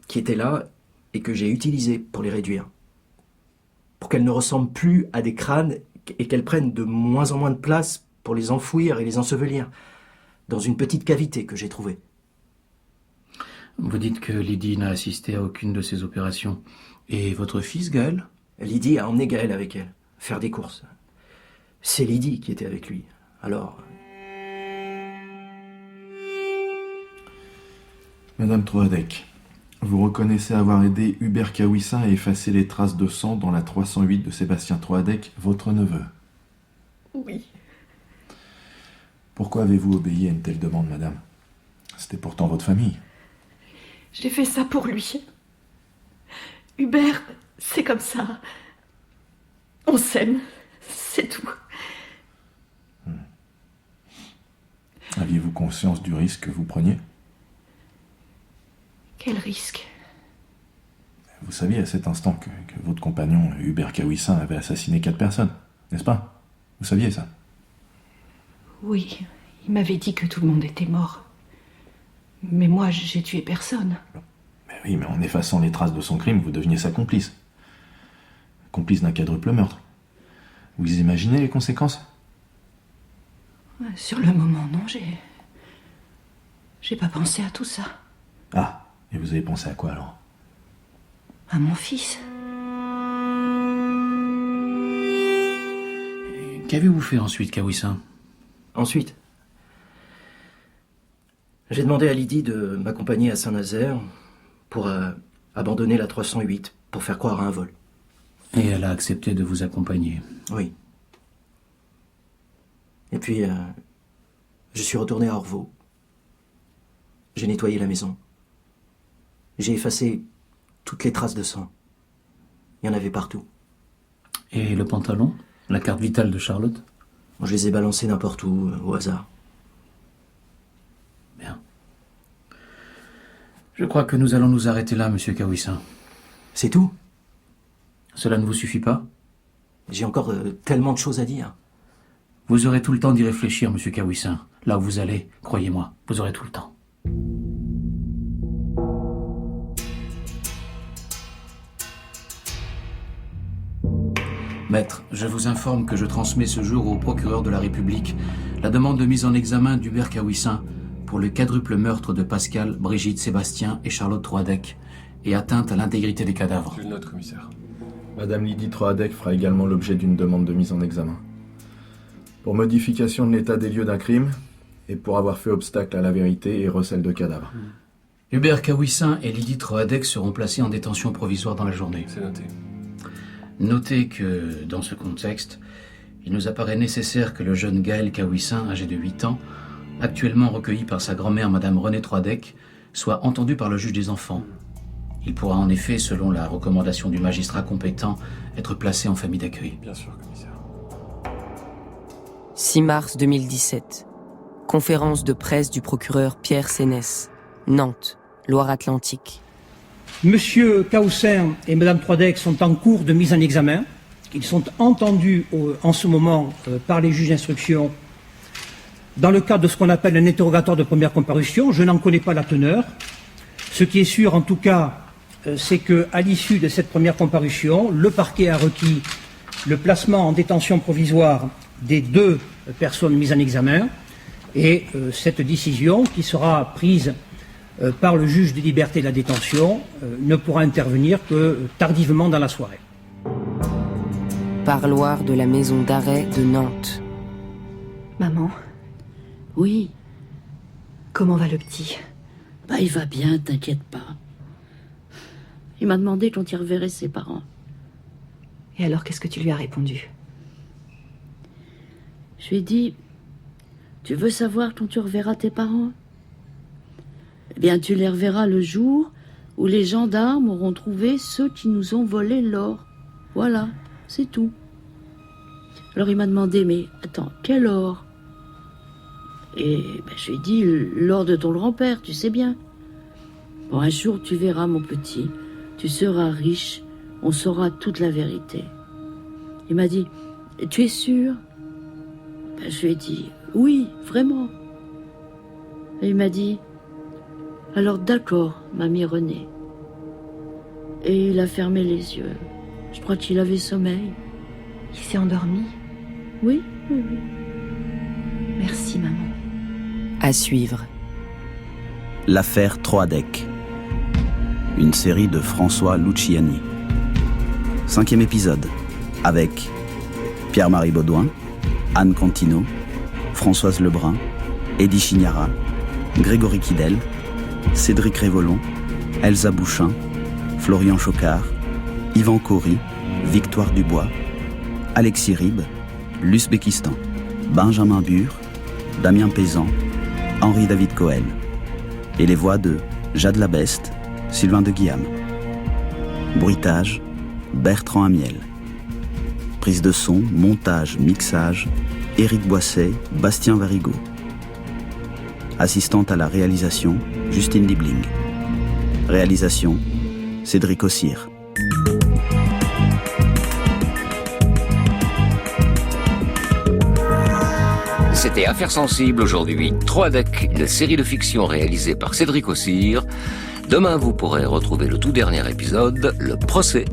qui était là et que j'ai utilisé pour les réduire. Pour qu'elles ne ressemblent plus à des crânes et qu'elles prennent de moins en moins de place pour les enfouir et les ensevelir dans une petite cavité que j'ai trouvée. Vous dites que Lydie n'a assisté à aucune de ces opérations. Et votre fils, Gaël? Lydie a emmené Gaël avec elle, faire des courses. C'est Lydie qui était avec lui. Alors... Madame Troadec, vous reconnaissez avoir aidé Hubert Kawissin à effacer les traces de sang dans la 308 de Sébastien Troadec, votre neveu? Oui. Pourquoi avez-vous obéi à une telle demande, madame? C'était pourtant votre famille. J'ai fait ça pour lui. Hubert, c'est comme ça. On s'aime, c'est tout. Aviez-vous conscience du risque que vous preniez? Quel risque? Vous saviez à cet instant que votre compagnon, Hubert Kawissin, avait assassiné 4 personnes, n'est-ce pas? Vous saviez ça? Oui, il m'avait dit que tout le monde était mort. Mais moi, j'ai tué personne. Mais oui, mais en effaçant les traces de son crime, vous deveniez sa complice. Complice d'un quadruple meurtre. Vous imaginez les conséquences? Sur le moment, non, j'ai pas pensé à tout ça. Ah, et vous avez pensé à quoi alors? À mon fils. Qu'avez-vous fait ensuite, Kawissin? Ensuite, J'ai demandé à Lydie de m'accompagner à Saint-Nazaire pour abandonner la 308, pour faire croire à un vol. Et elle a accepté de vous accompagner. Oui. Et puis, je suis retourné à Orvaux. J'ai nettoyé la maison. J'ai effacé toutes les traces de sang. Il y en avait partout. Et le pantalon? La carte vitale de Charlotte? Je les ai balancés n'importe où, au hasard. Bien. Je crois que nous allons nous arrêter là, monsieur Kawissin. C'est tout? Cela ne vous suffit pas? J'ai encore tellement de choses à dire. Vous aurez tout le temps d'y réfléchir, monsieur Kawissin. Là où vous allez, croyez-moi, vous aurez tout le temps. Maître, je vous informe que je transmets ce jour au procureur de la République la demande de mise en examen d'Hubert Kawissin pour le quadruple meurtre de Pascal, Brigitte, Sébastien et Charlotte Troadec et atteinte à l'intégrité des cadavres. Je le note, commissaire. Madame Lydie Troadec fera également l'objet d'une demande de mise en examen. Pour modification de l'état des lieux d'un crime et pour avoir fait obstacle à la vérité et recel de cadavres. Hubert Kawissin et Lydie Troadec seront placés en détention provisoire dans la journée. C'est noté. Notez que, dans ce contexte, il nous apparaît nécessaire que le jeune Gaël Kawissin, âgé de 8 ans, actuellement recueilli par sa grand-mère Madame Renée Troadec, soit entendu par le juge des enfants. Il pourra en effet, selon la recommandation du magistrat compétent, être placé en famille d'accueil. Bien sûr, commissaire. 6 mars 2017. Conférence de presse du procureur Pierre Sénès. Nantes, Loire-Atlantique. Monsieur Kawissin et Madame Troadec sont en cours de mise en examen. Ils sont entendus en ce moment par les juges d'instruction dans le cadre de ce qu'on appelle un interrogatoire de première comparution. Je n'en connais pas la teneur. Ce qui est sûr, en tout cas, c'est qu'à l'issue de cette première comparution, le parquet a requis le placement en détention provisoire des 2 personnes mises en examen et cette décision, qui sera prise par le juge des libertés et de la détention, ne pourra intervenir que tardivement dans la soirée. Parloir de la maison d'arrêt de Nantes. Maman, Oui, comment va le petit? il va bien, t'inquiète pas. Il m'a demandé quand il reverrait ses parents. Et alors, qu'est-ce que tu lui as répondu? Je lui ai dit, tu veux savoir quand tu reverras tes parents? Eh bien, tu les reverras le jour où les gendarmes auront trouvé ceux qui nous ont volé l'or. Voilà, c'est tout. Alors il m'a demandé, mais attends, quel or? Et je lui ai dit, l'or de ton grand-père, tu sais bien. Bon, un jour tu verras, mon petit, tu seras riche, on saura toute la vérité. Il m'a dit, tu es sûr? Je lui ai dit, oui, vraiment. Et il m'a dit, alors d'accord, mamie Renée. Et il a fermé les yeux. Je crois qu'il avait sommeil. Il s'est endormi? Oui. Merci, maman. À suivre. L'affaire Troadec. Une série de François Luciani. 5e épisode. Avec Pierre-Marie Baudouin, Anne Contino, Françoise Lebrun, Eddie Chignara, Grégory Kidel, Cédric Révolon, Elsa Bouchin, Florian Chocard, Yvan Cory, Victoire Dubois, Alexis Ribes, l'Ouzbékistan, Benjamin Bure, Damien Pézan, Henri-David Cohen. Et les voix de Jade Labeste, Sylvain de Guillaume. Bruitage, Bertrand Amiel. Prise de son, montage, mixage, Éric Boisset, Bastien Varigo. Assistante à la réalisation, Justine Liebling. Réalisation, Cédric Ossire. C'était Affaires sensibles aujourd'hui. Troadec, une série de fiction réalisée par Cédric Ossire. Demain, vous pourrez retrouver le tout dernier épisode, le procès.